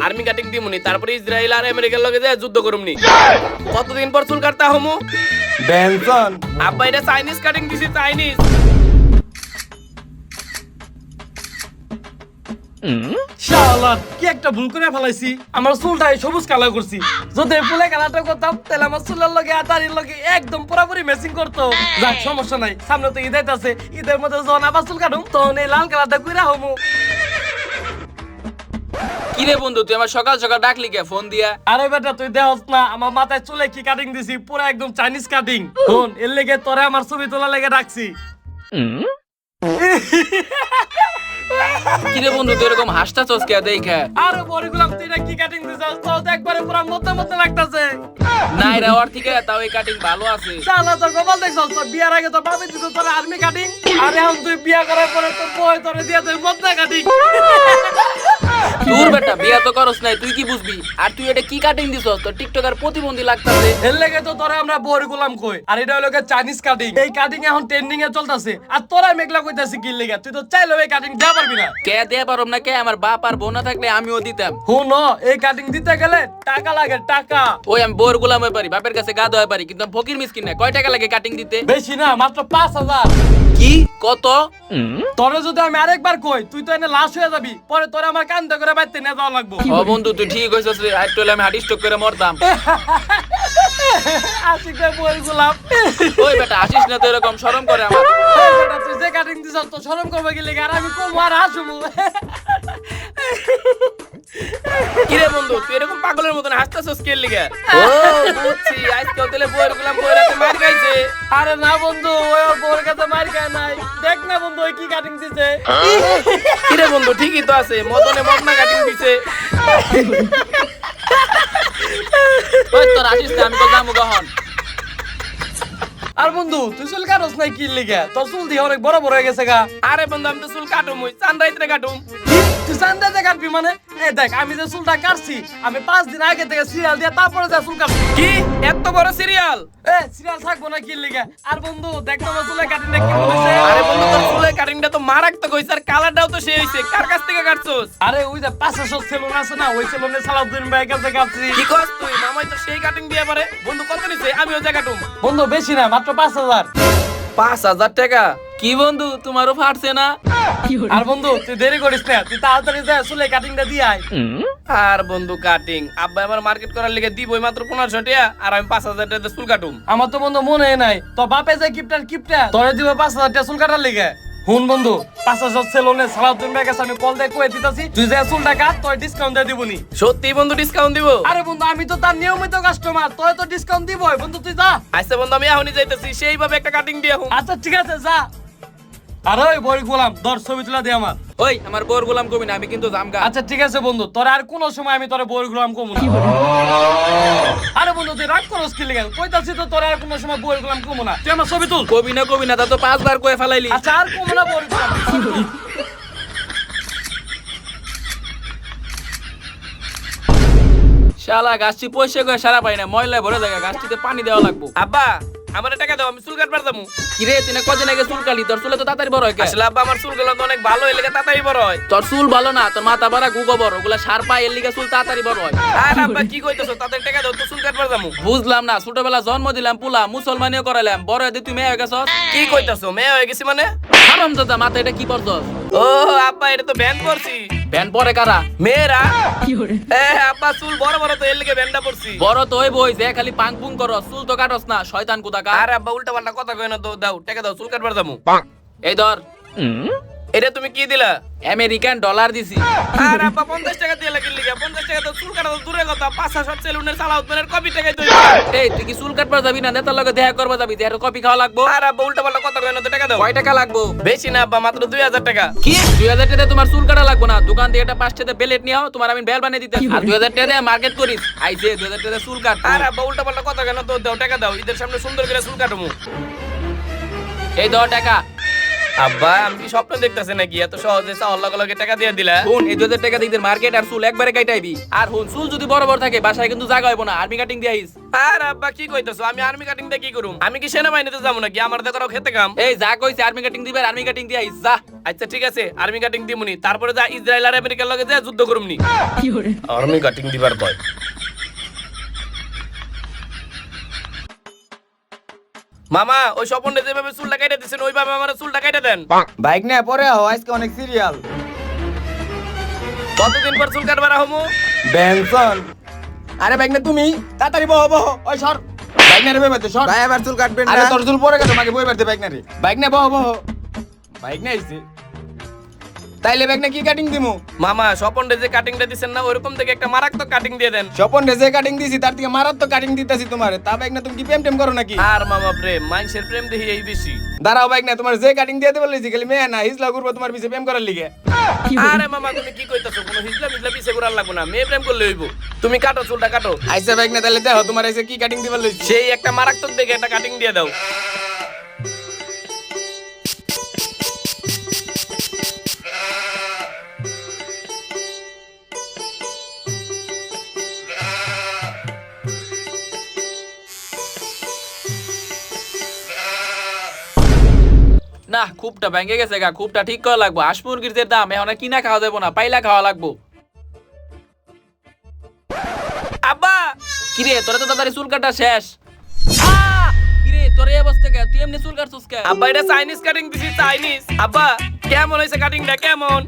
Army cutting দিমুনি, তারপরে Israel আর আমেরিকার লগে যায় যুদ্ধ করুমনি। কতদিন পর চুল কাটতা হমু? বেনসন আব্বা এটা চাইনিজ কাটিং দিছি, চাইনিজ। শালা কি একটা ভুল করে ফেলাইছি, আমার চুলটাই সবুজ কালার করছি। যদি ফুলে কালারটা করতাম তাহলে আমার চুলের লগে আর দাড়ির লগে একদম পুরোপুরি ম্যাচিং করতো। যাক সমস্যা নাই, সামনে তো ঈদ আছে, ঈদের মধ্যে যখন আবার চুল কাটুম তখন এই লাল কালারটা কইরা হমু। কিরে বন্ধু, তুই আমার সকাল সকাল ডাকলি কে ফোন দিয়া? আরে বেটা তুই দেখছ না আমার মাথায় চুলে কি কাটিং দিছি, পুরো একদম চাইনিজ কাটিং। শোন এর লেগে তোরে আমার ছবি তোলা লেগে রাখছি। কিরে বন্ধু, তুই এরকম হাসতাছস কে দেখা? আরে বড়গুলাম তুই না কি কাটিং দিছস, তো একবারে পুরো মতে মতে লাগতাছে। নাই রে, ওর থেকে তাও এই কাটিং ভালো আছে। শালা তোর কপাল দেখছস, তোর বিয়ার আগে তোর বাবা দিত তোর আর্মি কাটিং, আর এখন তুই বিয়া করার পরে তোর বই তোরে দিয়া তুই মদনা কাটিং। তোর বেটা বিয়া তো করস নাই, তুই কি বুঝবি? আর তুই এটা কি কাটিং দিছস? তোর টিকটকার প্রতিবন্ধী লাগতাছে। এর লেগে তো তোরে আমরা বড়গুলাম কই, আর এটা হলো চাইনিজ কাটিং। এই কাটিং এখন ট্রেন্ডিং এ চলতেছে, আর তোরা মেঘলা কইতাছিস কি লেগে? তুই তো চাইলেও এই কাটিং দেয়া পারবি না। কে দেয়া পারব না কে? আমার বাপ আর বোন না থাকলে আমিও দিতাম। হুন এই কাটিং দিতে গেলে টাকা লাগে, টাকা। ওই আমি বোর গোলাম হয়ে পারি, বাপের কাছে গা ধোয়া পারি, কিন্তু আমি ফকির মিসকিন না। কয় টাকা লাগে কাটিং দিতে? বেশি না, মাত্র 5,000। কি কত? তোরে যদি আমি আরেকবার কই তুই তো এনে লাশ হয়ে যাবি, পরে তোরে আমার কান্দে করে বাইতে নিয়ে যাওয়া লাগবো। ও বন্ধু তুই ঠিক কইছস রে, আইতো আমি হার্ট স্ট্রোক করে মরতাম। আশিকটা বড়গুলাম। ওই বেটা আসিস না তো, এরকম শরম করে আমার। এই বেটা তুই যে কাটিং দিছস তো শরম করবে কি লেগে, আর আমি কম আর হাসুমু। কিরে বন্ধু, তুই এরকম পাগলের মতন হাসতাছস কে লিগা? ও বুঝছি, আজকে হোটেলে বইয়ের গোলাম বইয়ের হাতে মার খাইছে। আরে না বন্ধু, ওই ওর বউর কাছে মার খায় নাই। দেখ না বন্ধু ওই কি কাটিং দিছে। কিরে বন্ধু, ঠিকই তো আছে, মদনে মদনা কাটিং দিছে। ওই তোর আসিস না, আমি তো যাবো গহন। আর বন্ধু তুই চুল কাটস নাই কি লেগে? তোর চুল দিয়ে অনেক বড় বড় হয়ে গেছে গা। আরে বন্ধু আমি তো চুল কাটুম, ওই চান্দাইতে কাটুম। কি? তুই সানডেতে কাটবি মানে? এই দেখ আমি যে চুলটা কাটছি, আমি 5 দিন আগে থেকে সিরিয়াল দিয়ে তারপরে যা চুল কাটছি। কি এত বড় সিরিয়াল? সিরিয়াল থাকবো না কি লেগে? আর বন্ধু দেখ তো আমার চুলের কাটিংটা কি বলেছে। আরে বন্ধু তোর চুলের কাটিংটা তো মারাত্মক হইছে, আর কালারটাও তো সেই হইছে। কার কাছ থেকে কাটছস? আরে ওই যে 500 সেলুন আছে না, ওই সেলুনে সালাউদ্দিন ভাই কাছে কাটছি। কি কস তুই? মামাই তো সেই কাটিং দিয়ে পারে। বন্ধু কত নিছে? আমিও যা কাটুম। বন্ধু বেশি না, মাত্র 5,000। 5,000 টাকা? কি বন্ধু তোমারও ফাটছে না? আর বন্ধু তুই দেরি করিস না, তুই তাড়াতাড়ি যা চুলের কাটিংটা দিয়ে আয়। আর বন্ধু কাটিং আব্বা আমার মার্কেট করার লিগে দিবই মাত্র 1500 টাকা, আর আমি 5,000 টাকা চুল কাটুম। আমার তো বন্ধু মনে নাই, তো বাপে যে কিপটা তোরে দিব 5,000 টাকা চুল কাটার লিগে। হুন বন্ধু 5,000 সেলুনে সালাউদ্দিন ভাই কাছে আমি কল দিয়ে কয়ে দিতাছি, তুই যে চুলটা কাট তোর ডিসকাউন্ট দিয়ে দিবনি। সত্যি বন্ধু ডিসকাউন্ট দিব? আরে বন্ধু আমি তো তার নিয়মিত কাস্টমার, তোর তো ডিসকাউন্ট দিবই। বন্ধু তুই যা। আচ্ছা বন্ধু আমি এখনই যাইতেছি, সেইভাবে একটা কাটিং দিয়ে হুম। আচ্ছা ঠিক আছে যা। আরে ওই বই গোলাম দর ছবি তুলা দে আমার। ওই আমার বোর গোলাম কবি না, আমি কিন্তু জামগা। আচ্ছা ঠিক আছে বন্ধু, তোর আর কোন সময় আমি তোরে বই গোলাম কমু না। আরে বন্ধু তুই রাগ করস কি লাগে? কইতাছি তো তোর আর কোন সময় বই গোলাম কমু না, তুই আমার ছবি তুল। কবি না তা তো 5 বার কয়ে ফেলাইলি। আচ্ছা আর কমু না বই গোলাম। শালা গাছটি পয়সা করে সারা পাই না, ময়লায় ভরে যায়, গাছটিতে পানি দেওয়া লাগবো। আব্বা আমার টাকা দাও, আমি চুল কাটবার যাবো। কিরে তুই না কদিন আগে চুল কালি, তোর চুলে তো তাড়াতাড়ি বড় হয়। আসলে আব্বা আমার চুল গুলো তো অনেক ভালো, এর লিগে তাড়াতাড়ি বড় হয়। তোর চুল ভালো না, তোর মাথা বড় গুগো বড়, ওগুলা সার পায়, এর লিগে চুল তাড়াতাড়ি বড় হয়। আর আব্বা কি কইতেছো? তাদের টাকা দাও তো চুল কাটবার যাবো। বুঝলাম না, ছোটবেলা জন্ম দিলাম পুলা, মুসলমানিও করাইলাম, বড় হয়ে তুই মেয়ে হয়ে গেছস। কি কইতাছো মেয়ে হয়ে গেছি মানে? হারামজাদা মাথা এটা কি পরছস? ও আব্বা এটা তো ব্যান পরছি। ব্যান পরে কারা? মেয়েরা। আব্বা চুল বড় বড় তো এর লিগে ব্যানটা পরছি। বড় তো ওই বই যে খালি পাং পুং করস, চুল তো কাটস না, শয়তান কোথাকার। আর আব্বা উল্টা পাল্টা কথা কই না তো, দাও টাকা দাও চুল কাটবার যাবো। এই ধর। এটা তুমি কি দিলা? আমেরিকান ডলার দিছি। আর আব্বা 50 টাকা দিয়ে লাগিল লিগা, 50 টাকা তো চুল কাটা তো দূরের কথা, 500 সেলুনের সালাউদ্দিনের কপি টাকাই দই। এই তুই কি চুল কাটবার যাবি না নেতার লগে দেখা করবা যাবি? দেহের কপি খাওয়া লাগবো। আর আব্বা উল্টা পাল্টা কথা কই না তো, টাকা দাও। কয় টাকা লাগবো? বেশি না আব্বা, মাত্র 2000 টাকা। কি 2000 টাকা তোমার চুল কাটা লাগবো না? দোকান থেকে একটা 5 টাকা বেলেট নিয়ে আও, তোমার আমি বেল বানিয়ে দিতে। আর 2000 টাকা দিয়ে মার্কেট করিস, আইছে 2000 টাকা চুল কাট। আর আব্বা উল্টা পাল্টা কথা কেন তো, দাও টাকা দাও, ঈদের সামনে সুন্দর করে চুল কাটমু। এই দাও টাকা। আব্বা আমি কি স্বপ্ন দেখতেছি নাকি এত সহজে চাওয়ার লগে লগে টাকা দিয়ে দিলা হুন এই 2000 টাকা দিয়ে মার্কেট আর চুল একবারে কাটাইবি আর হুন চুল যদি বড় বড় থাকে বাসায় কিন্তু জায়গা হইব না আর্মি কাটিং দিয়ে আইস আর আব্বা কি কইতাছো আমি আর্মি কাটিং দিয়ে কি করুম আমি কি সেনাবাহিনীতে যাবো নাকি আমার দেখাও খেতে কাম এই যা কইছে আর্মি কাটিং দিবে আর্মি কাটিং দিয়ে আইস যা আচ্ছা ঠিক আছে আর্মি কাটিং দিমুনি তারপরে যা ইসরায়েল আর আমেরিকার লগে যা যুদ্ধ করুমনি আর্মি কাটিং দিবার কয় মামা ওই স্বপনে যেভাবে চুলটা কেটে দিছেন ওইভাবে আমার চুলটা কেটে দেন বাইক নিয়ে পরে হও আজকে অনেক সিরিয়াল কতদিন পর চুল কাটবার হমু বেনসন আরে বাইক না তুমি তাড়াতাড়ি বহ বহ ওই সর বাইক না রে বেবাতে সর ভাই এবার চুল কাটবেন না আরে তোর চুল পরে কাটো মাকে বই বাড়তে বাইক না রে বাইক না বহ বহ বাইক না আইছে তাইলে বাইক না কি কাটিং দিমু মামা স্বপন যে কাটিংটা দিছেন না ওরকম থেকে একটা মারাত্মক কাটিং দিয়ে দেন স্বপন রে যে কাটিং দিছি তার থেকে মারাত্মক কাটিং দিতেছি তোমারে তা বাইক না তুমি কি প্রেম টেম করো নাকি আর মামা প্রেম মানুষের প্রেম দেখি এই বেশি দাঁড়াও বাইক না তোমার যে কাটিং দিয়ে দেব লইছি খালি মেয়ে না হিজলা করবো তোমার পিছে প্রেম করার লিগে আরে মামা তুমি কি কইতাছো কোনো হিজলা মিজলা পিছে করার লাগবো না মেয়ে প্রেম করলে হইব তুমি কাটো চুলটা কাটো আইসা বাইক না তাহলে দেখো তোমার এসে কি কাটিং দিবার লইছি সেই একটা মারাত্মক দেখে একটা কাটিং দিয়ে দাও না খুবটা ভেঙে গেছে গা খুবটা ঠিক করা লাগবো হাঁস মুরগির যে দাম এখন আর কিনা খাওয়া যাবো না পাইলা খাওয়া লাগবো আব্বা কিরে তোরা তো তাড়াতাড়ি চুল কাটা শেষ কিরে তোর এই অবস্থা কে তুই এমনি চুল কাটছিস কে আব্বা এটা চাইনিজ কাটিং দিছি চাইনিজ আব্বা কেমন হইছে কাটিংটা কেমন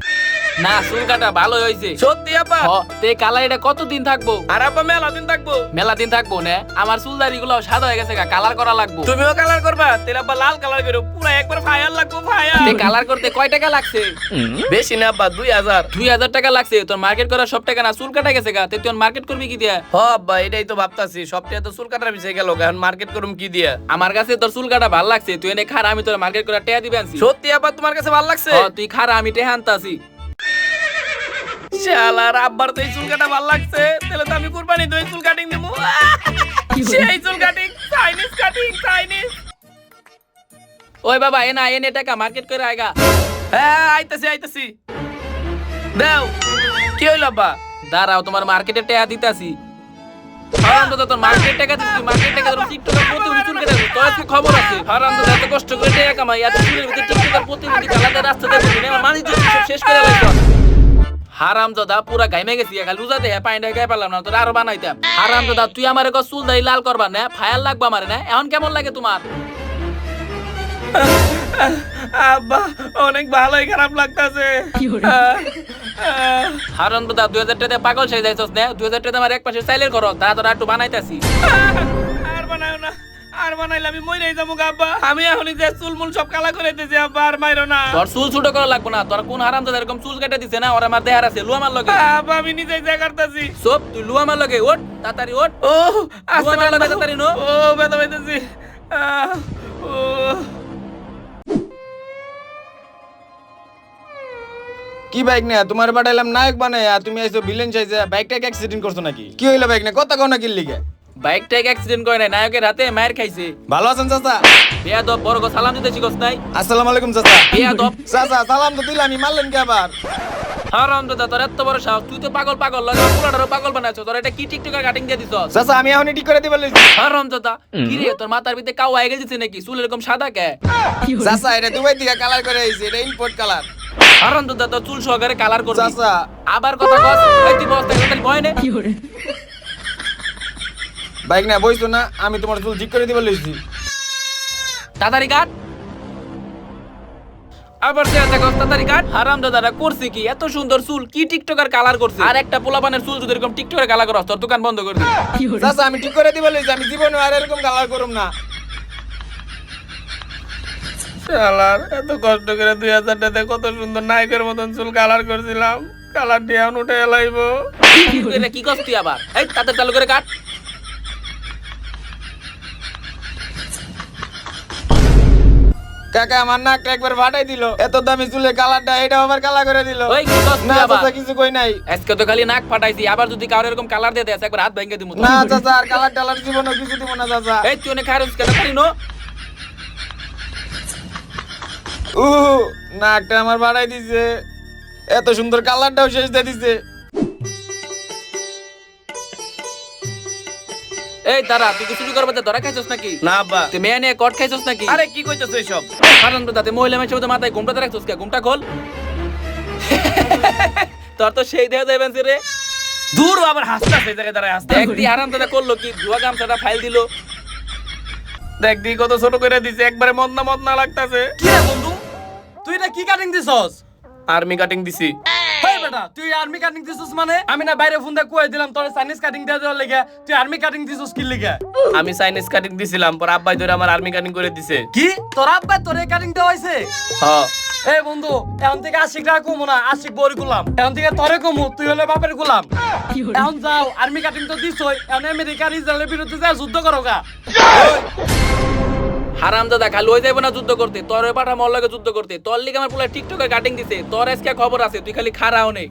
না চুল কাটা ভালো হইছে সত্যি আব্বা তে কালার এটা কতদিন থাকবো আর আব্বা মেলা দিন থাকবো মেলা দিন থাকবো না আমার চুল দাড়ি গুলো সাদা হয়ে গেছে কালার করা লাগবো তুমিও কালার করবা তেল আব্বা লাল কালার করো পুরো একবার ফায়ার লাগবো ফায়ার তে কালার করতে কয় টাকা লাগছে বেশি না আব্বা 2000 টাকা লাগছে তোর মার্কেট করা সব টাকা না চুল কাটা গেছে গা তে তুই মার্কেট করবি কি দিয়া হ আব্বা এটাই তো ভাবতাছি সবটা তো চুল কাটার বিষয় গেল এখন মার্কেট করুম কি দিয়া আমার কাছে তোর চুল কাটা ভালো লাগছে তুই এনে খারা আমি তোর মার্কেট করা টেয়া দিবে আনছি সত্যি আব্বা তোমার কাছে ভালো লাগছে তুই খারা আমি টেয়া আনতাছি শালার আব্বার তো এই চুল কাটা ভালো লাগছে তাহলে তো আমি কুরবানি দই চুল কাটিং দেবো সেই চুল কাটিং চাইনিজ ওই বাবা এনে টাকা মার্কেট করে আইগা হ্যাঁ আইতাছি দাও কি হইল আব্বা দাঁড়াও তোমার মার্কেটে টাকা দিতাছি হারাম দাদা তোর মার্কেট টাকা দিচ্ছি মার্কেট টাকা তোর টিকটকের প্রতিদিন চুল কেটে তোর আজকে খবর আছে হারাম দাদা এত কষ্ট করে টাকা কামাই এত চুলের ভিতরে টিকটকের প্রতিদিন আলাদা রাস্তা দেখবি আমার মানি শেষ করে লাগবে হারাম দাদা পুরা গাইমে গেছি খালি রোজাতে পাইন্ডা গায়ে পেলাম না তোর আরো বানাইতাম হারাম দাদা তুই আমার চুল দাড়ি লাল করবা না ফায়ার লাগবা আমার না এখন কেমন লাগে তোমার আব্বা অনেক ভালোই খারাপ লাগতাছে হারাম দাদা 2000 টাকা পাগল সেই যাইছস না 2000 টাকা আমার এক পাশে সাইলের করো তা তোরা একটু বানাইতাছি আর বানাও না আর বানাইলে আমি মইরাই যাবো আব্বা আমি এখনই যে চুলমুল সব কালা করে দিয়েছি আব্বা আর মাইরো না তোর চুল ছোট করা লাগবে না তোর কোন হারাম দাদা এরকম চুল কেটে দিছে না ওর আমার দেহার আছে লুয়া মার লগে আব্বা আমি নিজেই যা করতেছি সব তুই লুয়া মার লগে ওঠ তাড়াতাড়ি ওঠ ও আস্তে মার লগে তাড়াতাড়ি নো ও ব্যথা পাইতেছি ও কি বাইক না তোমার বাড়াইলাম নায়ক বানায় আর তুমি আইছো ভিলেন সাইজে বাইকটাকে অ্যাক্সিডেন্ট করছো নাকি কি হইলো বাইক না কথা কও না কি লিগে বাইকটা অ্যাক্সিডেন্ট করে নাই নায়কের হাতে মায়ের খাইছে ভালো আছেন চাচা বেয়াদব বড় গো সালাম দিতে শিখছ নাই আসসালামু আলাইকুম চাচা বেয়াদব চাচা সালাম তো দিলামই মারলেন কি আবার হারাম দাদা তোর এত বড় সাহস তুই তো পাগল লাগে পুরাটারও পাগল বানাইছো তোর এটা কি টিকটকের কাটিং দিয়ে দিছস চাচা আমি এখনই ঠিক করে দিবার লইছি হারাম দাদা কি রে তোর মাথার ভিতরে কাও আই গেছে নাকি চুল এরকম সাদা কে চাচা এটা দুবাই থেকে কালার করে আইছে এটা ইম্পোর্ট কালার হারাম দাদা তোর চুল সহকারে কালার করবি চাচা আবার কথা কস এই তুই বস তাই ভয় নে বাইক না বইছো না আমি তোমার চুল ঠিক করে দিবার লইছি তাড়াতাড়ি কাট আবার সে দেখো তাড়াতাড়ি কাট হারাম দাদারা করছে কি এত সুন্দর চুল কি টিকটকার কালার করছে আর একটা পোলাপানের চুল যদি এরকম টিকটকের কালার করস তোর দোকান বন্ধ করে দিবি চাচা আমি ঠিক করে দিবার লইছি আমি জীবনে আর এরকম কালার করব না শালার এত কষ্ট করে 2000 টাকা কত সুন্দর নায়কের মতন চুল কালার করছিলাম কালার দিয়ে উঠে এলাইবো কি করছ তুই আবার এই তাতে চালু করে কাট কাকা আমার নাকটা একবার ফাটাই দিল এত দামি চুলের কালারটা এটা আবার কালা করে দিল ওই কি করছ না তুই আবার চাচা কিছু কই নাই আজকে তো খালি নাক ফাটাইছি আবার যদি কারো এরকম কালার দিয়ে দেস একবার হাত ভেঙে দিমু না চাচা আর কালার টালার জীবনে কিছু দিব না চাচা এই তুই অনেক খারাপ কেন পারি নো নাকটা আমার বাড়াই দিছে, এত সুন্দর কালারটাও শেষ দিয়ে দিছে। এই দাঁড়া, তুই কি চুরি করবার ধরা খাইছস নাকি? না আব্বা। তুই মেয়ে নিয়ে কট খাইছস নাকি? আরে কি কইতেছ এসব? কারণ তো তাতে মহিলা মেয়ে সব মাথায় ঘুমটা রাখছস কে? ঘুমটা খোল। তোর তো সেই দেহ দেবেন রে। দূর আবার হাসতাছে, এই জায়গায় দাঁড়ায় হাসতে। দেখ দি হারাম দাদা করলো কি, ধোয়া গামছাটা ফাইল দিল। দেখ দি কত ছোট করে দিছে, একবারে মদনা মদনা লাগতাছে। কি রে বন্ধু, তুই এটা কি কাটিং দিছস? আর্মি কাটিং দিছি। হেই বেটা, তুই আর্মি কাটিং দিছস মানে? আমি না বাইরে ফোন দিয়ে কই দিলাম তোর চাইনিজ কাটিং দিয়ে দেওয়ার লাগা, তুই আর্মি কাটিং দিছস কি লাগা? আমি চাইনিজ কাটিং দিছিলাম, পর আব্বাই ধরে আমার আর্মি কাটিং করে দিছে। কি তোর আব্বা তোর এই কাটিং দেওয়া হইছে? হ্যাঁ। এই বন্ধু, এখন থেকে আশিক টাকা কমু না, আশিক বড় গুলাম। এখন থেকে তোরে কমু, তুই হলে বাপের গুলাম। এখন যাও, আর্মি কাটিং তো দিছই, এখন আমেরিকার ইসরায়েলের বিরুদ্ধে যা যুদ্ধ করো গা। হারাম দাদা খালি হয়ে যাবে না যুদ্ধ করতে, তোর ওই পাঠা মোর লগে যুদ্ধ করতে। তোর লিগে আমার পুরা টিকটকে কাটিং দিছে, তোর আজকে খবর আছে, তুই খালি খারাও নেই।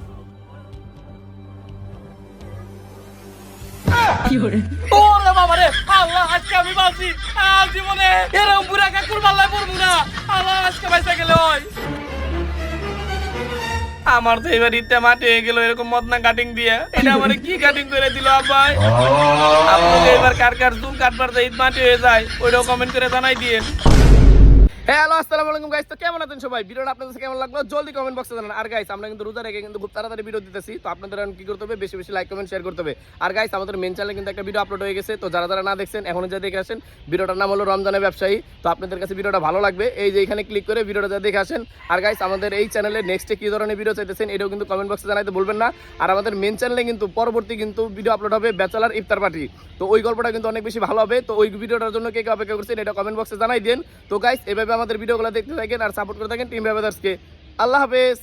ওরে বাবা রে, আল্লাহ আজকে আমি বাঁচি। জীবনে এরকম বুড়া কাকুর পাল্লায় পড়বো না। আল্লাহ আজকে বাইসা গেলে হয়। আমার তো এবার ইত্যা মাটি হয়ে গেল এরকম মদনা কাটিং দিয়ে। এটা আমার কি কাটিং করে দিল আব্বাই? আপনাদের এবার কার কার চুল কাটবার ঈদ মাটি হয়ে যায়, ওইটাও কমেন্ট করে জানাই দিয়েন। হ্যালো, আসসালামু আলাইকুম গাইস। তো কেমন আছেন সবাই? ভিডিওটা আপনাদের কাছে কেমন লাগলো জলদি কমেন্ট বক্সে জানান। আর গাইস, আমরা কিন্তু রোজা রেখে কিন্তু খুব তাড়াতাড়ি ভিডিও দিতেছি, তো আপনাদের এখন কি করতে হবে, বেশি বেশি লাইক কমেন্ট শেয়ার করতে হবে। আর গাইস, আমাদের মেন চ্যানেলে কিন্তু একটা ভিডিও আপলোড হয়ে গেছে, তো যারা যারা না দেখছেন এখনো যা দেখে আসেন। ভিডিওটার নাম হলো রমজানের ব্যবসায়ী। তো আপনাদের কাছে ভিডিওটা ভালো লাগবে, এই যে এখানে ক্লিক করে ভিডিওটা যা দেখে আসেন। আর গাইস, আমাদের এই চ্যানেলে নেক্সটে কি ধরনের ভিডিও চাইতেছেন এটাও কিন্তু কমেন্ট বক্সে জানাইতে ভুলবেন না। আর আমাদের মেন চ্যানেলে কিন্তু পরবর্তী কিন্তু ভিডিও আপলোড হবে ব্যাচেলার ইফতার পার্টি, তো ওই গল্পটা কিন্তু অনেক বেশি ভালো হবে। তো ওই ভিডিওটার জন্য কে কে অপেক্ষা করছেন এটা কমেন্ট বক্সে জানাই দেন। তো গাইস, এভাবে আমাদের ভিডিওগুলো দেখতে থাকেন আর সাপোর্ট করে থাকেন টিম ব্যাবাদার্সকে। আল্লাহ হাফেজ।